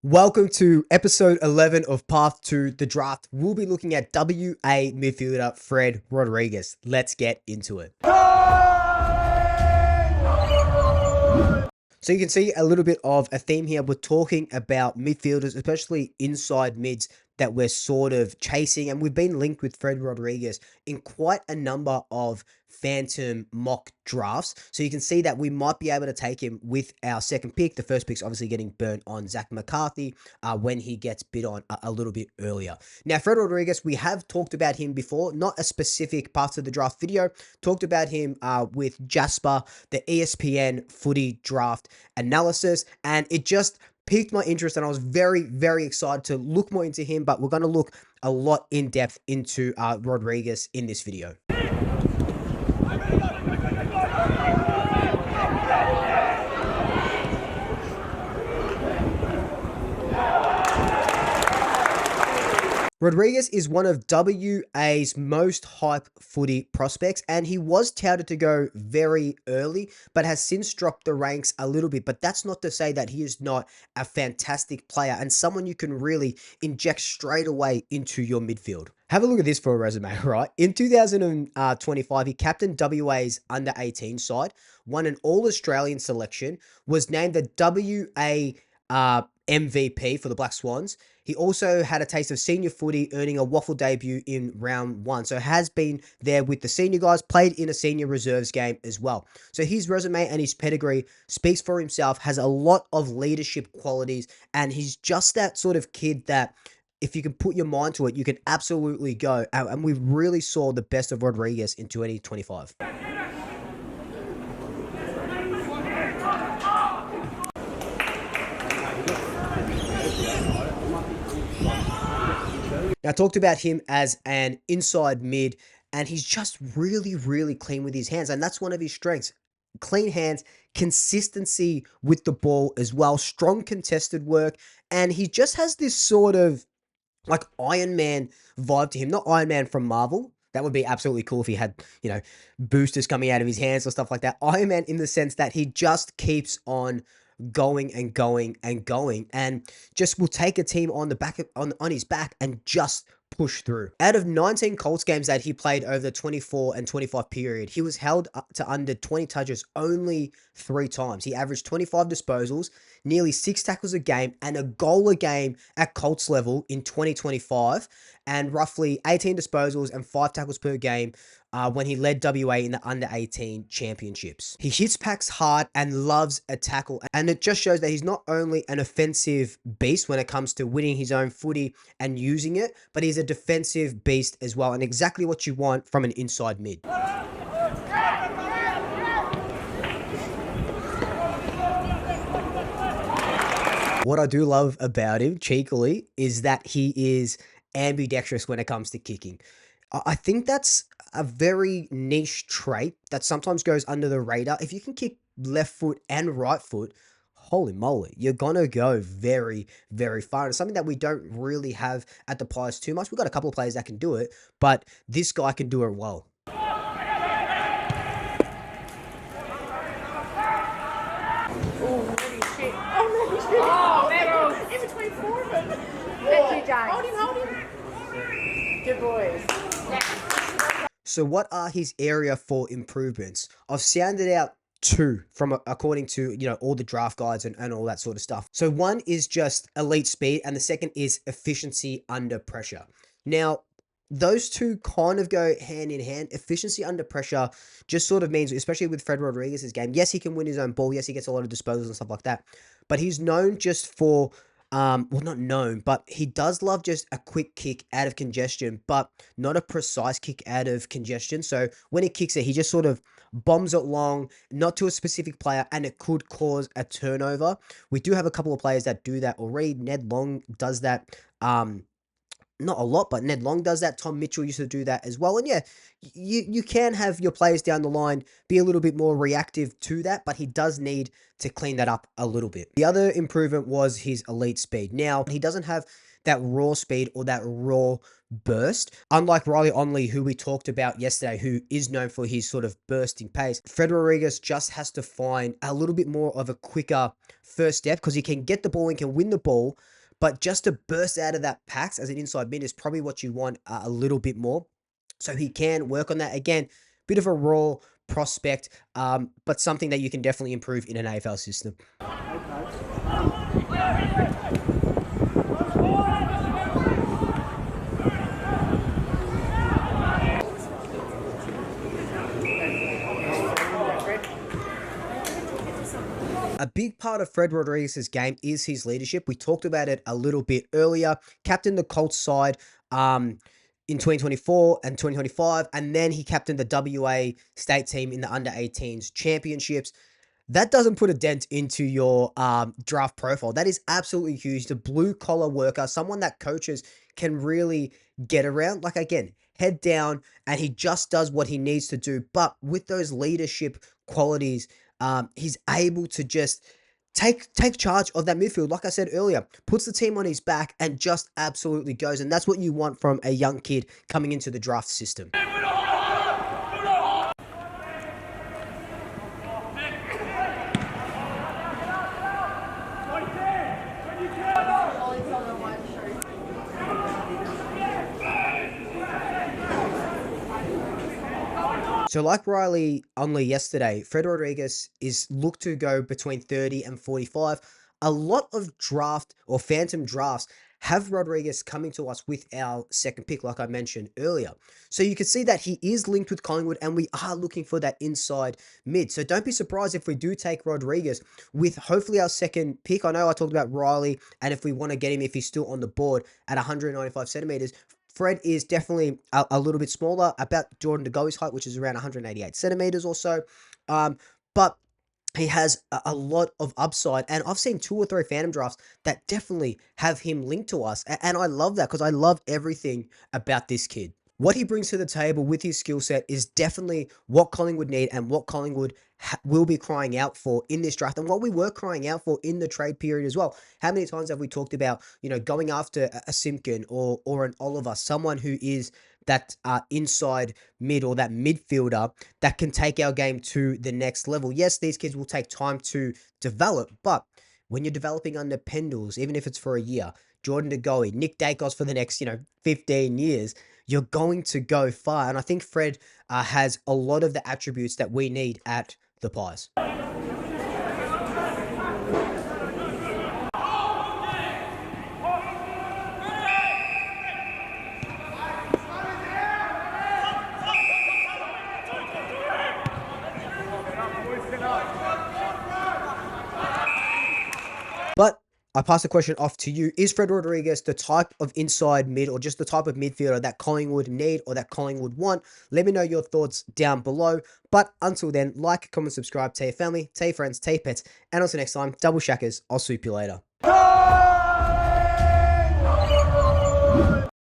Welcome to episode 11 of Path to the Draft. We'll be looking at WA midfielder Fred Rodriguez. Let's get into it. So you can see a little bit of a theme here. We're talking about midfielders, especially inside mids that we're sort of chasing. And we've been linked with Fred Rodriguez in quite a number of phantom mock drafts. So you can see that we might be able to take him with our second pick. The first pick's obviously getting burnt on Zach McCarthy when he gets bid on a little bit earlier. Now, Fred Rodriguez, we have talked about him before, not a specific part of the draft video. Talked about him with Jasper, the ESPN footy draft analysis, and it just piqued my interest, and I was very, very excited to look more into him. But we're going to look a lot in depth into Rodriguez in this video. Rodriguez is one of WA's most hype footy prospects, and he was touted to go very early, but has since dropped the ranks a little bit. But that's not to say that he is not a fantastic player and someone you can really inject straight away into your midfield. Have a look at this for a resume, right? In 2025, he captained WA's under-18 side, won an All-Australian selection, was named the WA MVP for the Black Swans. He also had a taste of senior footy, earning a waffle debut in round one. So has been there with the senior guys, played in a senior reserves game as well. So his resume and his pedigree speaks for himself, has a lot of leadership qualities, and he's just that sort of kid that if you can put your mind to it, you can absolutely go. And we really saw the best of Rodriguez in 2025. Now, I talked about him as an inside mid, and he's just really, really clean with his hands. And that's one of his strengths. Clean hands, consistency with the ball as well, strong contested work. And he just has this sort of like Iron Man vibe to him. Not Iron Man from Marvel. That would be absolutely cool if he had, boosters coming out of his hands or stuff like that. Iron Man in the sense that he just keeps on going and going and going, and just will take a team on the back on his back and just push through. Out of 19 Colts games that he played over the 24 and 25 period, he was held up to under 20 touches only 3 times. He averaged 25 disposals, nearly 6 tackles a game, and a goal a game at Colts level in 2025, and roughly 18 disposals and 5 tackles per game when he led WA in the under-18 championships. He hits packs hard and loves a tackle, and it just shows that he's not only an offensive beast when it comes to winning his own footy and using it, but he's a defensive beast as well, and exactly what you want from an inside mid. What I do love about him, cheekily, is that he is ambidextrous when it comes to kicking. I think that's a very niche trait that sometimes goes under the radar. If you can kick left foot and right foot, holy moly, you're going to go very, very far. And it's something that we don't really have at the Pies too much. We've got a couple of players that can do it, but this guy can do it well. In between 4 of them. Hold him. Good boys. So what are his area for improvements? I've sounded out 2 from according to all the draft guides and all that sort of stuff. So one is just elite speed, and the second is efficiency under pressure. Now, those two kind of go hand in hand. Efficiency under pressure just sort of means, especially with Fred Rodriguez's game, yes, he can win his own ball. Yes, he gets a lot of disposals and stuff like that. But he's known just for, well, not known, but he does love just a quick kick out of congestion, but not a precise kick out of congestion. So when he kicks it, he just sort of bombs it long, not to a specific player, and it could cause a turnover. We do have a couple of players that do that already. Ned Long does that not a lot, but Ned Long does that. Tom Mitchell used to do that as well. And yeah, you can have your players down the line be a little bit more reactive to that, but he does need to clean that up a little bit. The other improvement was his elite speed. Now, he doesn't have that raw speed or that raw burst. Unlike Riley Onley, who we talked about yesterday, who is known for his sort of bursting pace, Fred Rodriguez just has to find a little bit more of a quicker first step because he can get the ball and can win the ball, but just to burst out of that packs as an inside mid is probably what you want a little bit more. So he can work on that. Again, bit of a raw prospect, but something that you can definitely improve in an AFL system. A big part of Fred Rodriguez's game is his leadership. We talked about it a little bit earlier. Captained the Colts side in 2024 and 2025, and then he captained the WA state team in the under-18s championships. That doesn't put a dent into your draft profile. That is absolutely huge. The blue-collar worker, someone that coaches can really get around. Like, again, head down, and he just does what he needs to do. But with those leadership qualities, he's able to just take charge of that midfield. Like I said earlier, puts the team on his back and just absolutely goes. And that's what you want from a young kid coming into the draft system. So like Riley Onley yesterday, Fred Rodriguez is looked to go between 30 and 45. A lot of draft or phantom drafts have Rodriguez coming to us with our second pick, like I mentioned earlier. So you can see that he is linked with Collingwood and we are looking for that inside mid. So don't be surprised if we do take Rodriguez with hopefully our second pick. I know I talked about Riley, and if we want to get him, if he's still on the board at 195 centimeters, Fred is definitely a little bit smaller, about Jordan De Goey's height, which is around 188 centimeters or so. But he has a lot of upside, and I've seen 2 or 3 phantom drafts that definitely have him linked to us, and I love that because I love everything about this kid. What he brings to the table with his skill set is definitely what Collingwood need and what Collingwood will be crying out for in this draft, and what we were crying out for in the trade period as well. How many times have we talked about, going after a Simpkin or an Oliver, someone who is that inside mid or that midfielder that can take our game to the next level? Yes, these kids will take time to develop, but when you're developing under Pendles, even if it's for a year, Jordan De Goey, Nick Dacos for the next, 15 years, you're going to go far. And I think Fred has a lot of the attributes that we need at the Pies. But I pass the question off to you. Is Fred Rodriguez the type of inside mid or just the type of midfielder that Collingwood need or that Collingwood want? Let me know your thoughts down below. But until then, like, comment, subscribe, tell your family, tell your friends, tell your pets. And until next time, double shackers. I'll swoop you later.